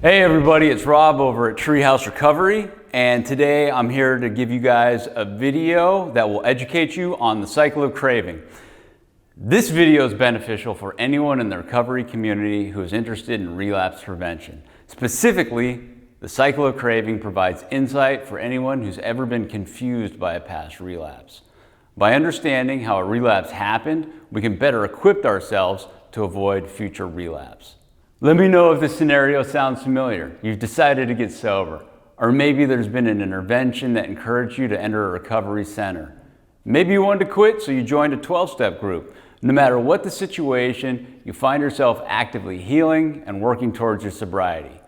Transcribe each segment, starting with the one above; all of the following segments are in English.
Hey everybody, it's Rob over at Treehouse Recovery, and today I'm here to give you guys a video that will educate you on the cycle of craving. This video is beneficial for anyone in the recovery community who is interested in relapse prevention. Specifically, the cycle of craving provides insight for anyone who's ever been confused by a past relapse. By understanding how a relapse happened, we can better equip ourselves to avoid future relapse. Let me know if this scenario sounds familiar. You've decided to get sober, or maybe there's been an intervention that encouraged you to enter a recovery center. Maybe you wanted to quit, so you joined a 12-step group. No matter what the situation, you find yourself actively healing and working towards your sobriety.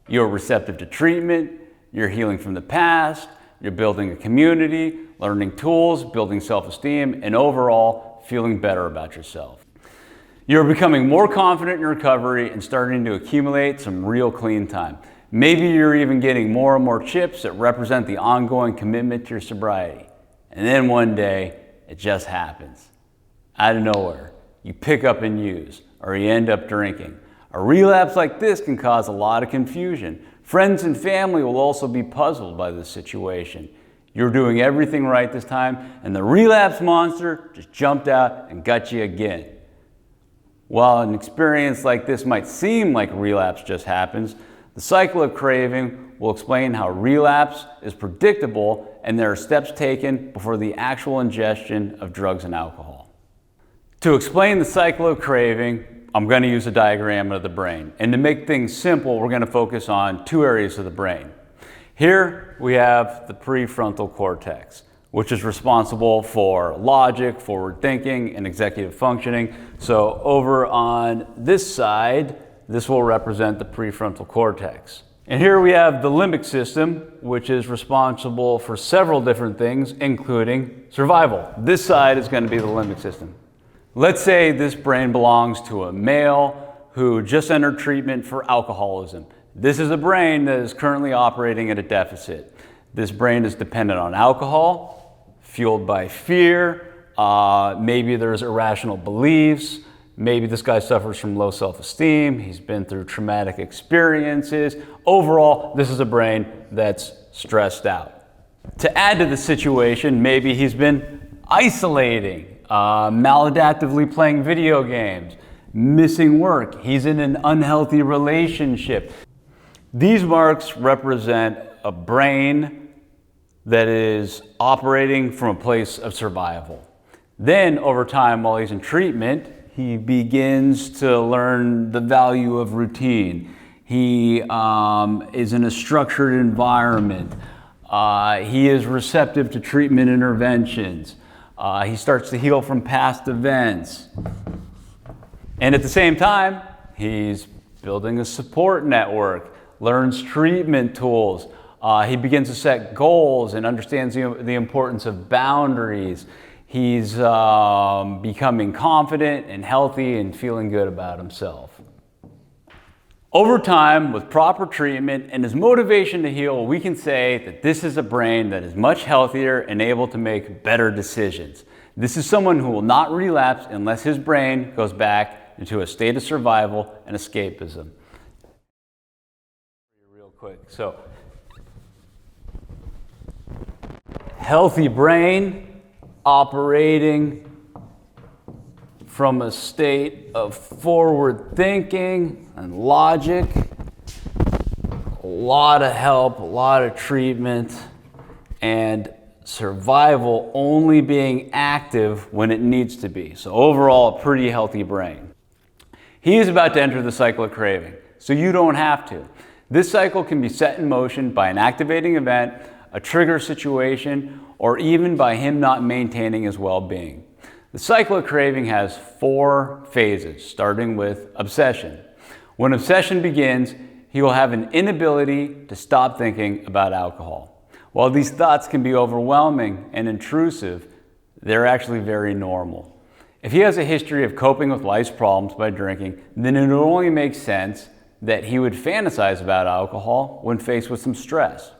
You're receptive to treatment, you're healing from the past, you're building a community, learning tools, building self-esteem, and overall feeling better about yourself. You're becoming more confident in recovery and starting to accumulate some real clean time. Maybe you're even getting more and more chips that represent the ongoing commitment to your sobriety. And then one day, it just happens. Out of nowhere, you pick up and use, or you end up drinking. A relapse like this can cause a lot of confusion. Friends and family will also be puzzled by this situation. You're doing everything right this time, and the relapse monster just jumped out and got you again. While an experience like this might seem like relapse just happens, the cycle of craving will explain how relapse is predictable and there are steps taken before the actual ingestion of drugs and alcohol. To explain the cycle of craving, I'm going to use a diagram of the brain. And to make things simple, we're going to focus on two areas of the brain. Here we have the prefrontal cortex, which is responsible for logic, forward thinking, and executive functioning. So over on this side, this will represent the prefrontal cortex. And here we have the limbic system, which is responsible for several different things, including survival. This side is going to be the limbic system. Let's say this brain belongs to a male who just entered treatment for alcoholism. This is a brain that is currently operating at a deficit. This brain is dependent on alcohol, fueled by fear, maybe there's irrational beliefs, maybe this guy suffers from low self-esteem, he's been through traumatic experiences. Overall, this is a brain that's stressed out. To add to the situation, maybe he's been isolating, maladaptively playing video games, missing work, he's in an unhealthy relationship. These marks represent a brain that is operating from a place of survival. Then over time, while he's in treatment, he begins to learn the value of routine. He is in a structured environment. He is receptive to treatment interventions. He starts to heal from past events. And at the same time, he's building a support network, learns treatment tools. He begins to set goals and understands the importance of boundaries. He's becoming confident and healthy and feeling good about himself. Over time, with proper treatment and his motivation to heal, we can say that this is a brain that is much healthier and able to make better decisions. This is someone who will not relapse unless his brain goes back into a state of survival and escapism. Real quick. So, healthy brain operating from a state of forward thinking and logic, a lot of help, a lot of treatment, and survival only being active when it needs to be. So overall, a pretty healthy brain. He is about to enter the cycle of craving, so you don't have to. This cycle can be set in motion by an activating event, a trigger situation, or even by him not maintaining his well-being. The cycle of craving has 4 phases, starting with obsession. When obsession begins, he will have an inability to stop thinking about alcohol. While these thoughts can be overwhelming and intrusive, they're actually very normal. If he has a history of coping with life's problems by drinking, then it only makes sense that he would fantasize about alcohol when faced with some stress.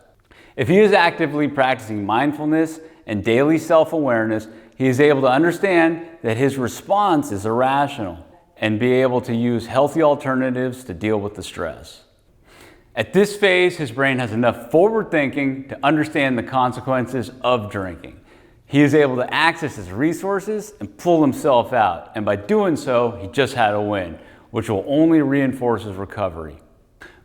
If he is actively practicing mindfulness and daily self-awareness, he is able to understand that his response is irrational and be able to use healthy alternatives to deal with the stress. At this phase, his brain has enough forward thinking to understand the consequences of drinking. He is able to access his resources and pull himself out, and by doing so, he just had a win, which will only reinforce his recovery.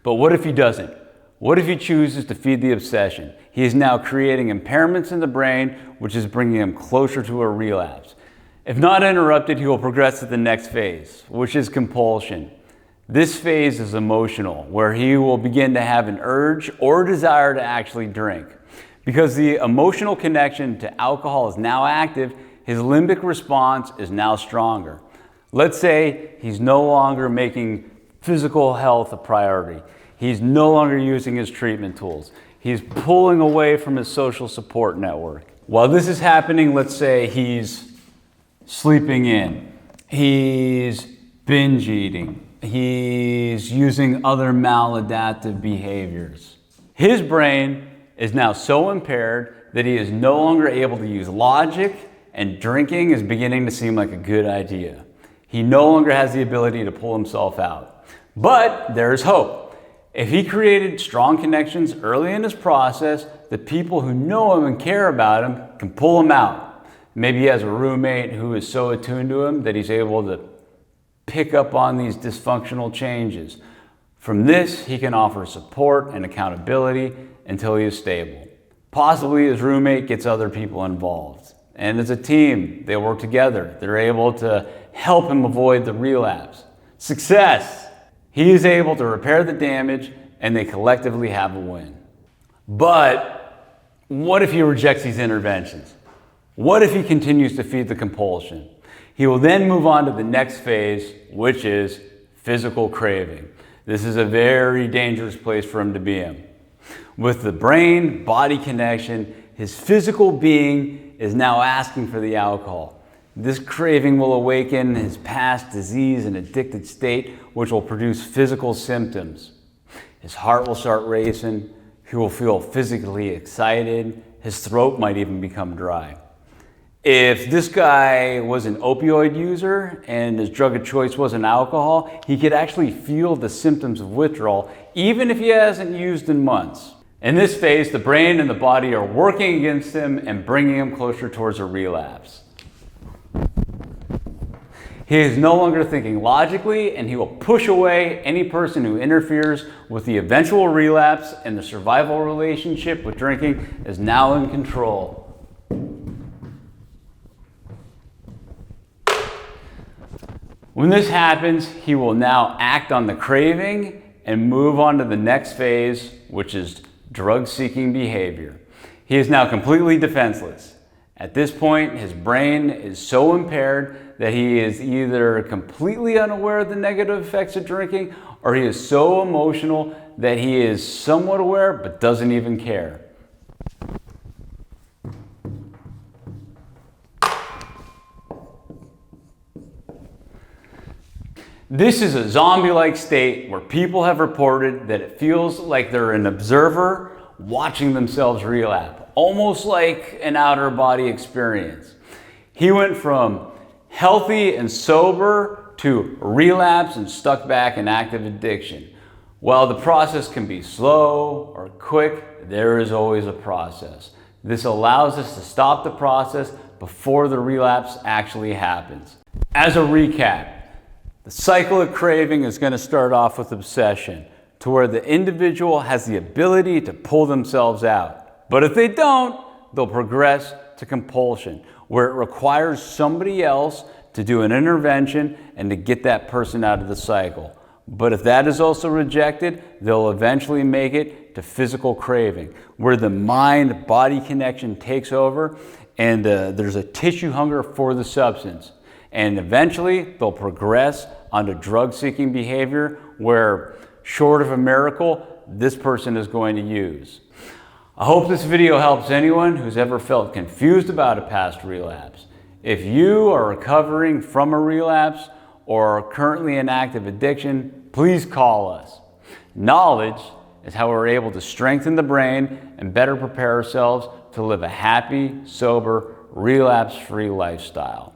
But what if he doesn't? What if he chooses to feed the obsession? He is now creating impairments in the brain, which is bringing him closer to a relapse. If not interrupted, he will progress to the next phase, which is compulsion. This phase is emotional, where he will begin to have an urge or desire to actually drink. Because the emotional connection to alcohol is now active, his limbic response is now stronger. Let's say he's no longer making physical health a priority. He's no longer using his treatment tools. He's pulling away from his social support network. While this is happening, let's say he's sleeping in, he's binge eating, he's using other maladaptive behaviors. His brain is now so impaired that he is no longer able to use logic, and drinking is beginning to seem like a good idea. He no longer has the ability to pull himself out. But there is hope. If he created strong connections early in his process, the people who know him and care about him can pull him out. Maybe he has a roommate who is so attuned to him that he's able to pick up on these dysfunctional changes. From this, he can offer support and accountability until he is stable. Possibly his roommate gets other people involved. And as a team, they work together. They're able to help him avoid the relapse. Success! He is able to repair the damage, and they collectively have a win. But what if he rejects these interventions? What if he continues to feed the compulsion? He will then move on to the next phase, which is physical craving. This is a very dangerous place for him to be in. With the brain-body connection, his physical being is now asking for the alcohol. This craving will awaken his past disease and addicted state, which will produce physical symptoms. His heart will start racing, he will feel physically excited, his throat might even become dry. If this guy was an opioid user and his drug of choice wasn't alcohol, he could actually feel the symptoms of withdrawal, even if he hasn't used in months. In this phase, the brain and the body are working against him and bringing him closer towards a relapse. He is no longer thinking logically, and he will push away any person who interferes with the eventual relapse, and the survival relationship with drinking is now in control. When this happens, he will now act on the craving and move on to the next phase, which is drug-seeking behavior. He is now completely defenseless. At this point, his brain is so impaired that he is either completely unaware of the negative effects of drinking, or he is so emotional that he is somewhat aware but doesn't even care. This is a zombie-like state where people have reported that it feels like they're an observer watching themselves relapse, almost like an outer body experience. He went from healthy and sober to relapse and stuck back in active addiction. While the process can be slow or quick, there is always a process. This allows us to stop the process before the relapse actually happens. As a recap, the cycle of craving is going to start off with obsession, to where the individual has the ability to pull themselves out. But if they don't, they'll progress to compulsion, where it requires somebody else to do an intervention and to get that person out of the cycle. But if that is also rejected, they'll eventually make it to physical craving, where the mind-body connection takes over and there's a tissue hunger for the substance. And eventually, they'll progress onto drug-seeking behavior, where, short of a miracle, this person is going to use. I hope this video helps anyone who's ever felt confused about a past relapse. If you are recovering from a relapse or are currently in active addiction, please call us. Knowledge is how we're able to strengthen the brain and better prepare ourselves to live a happy, sober, relapse-free lifestyle.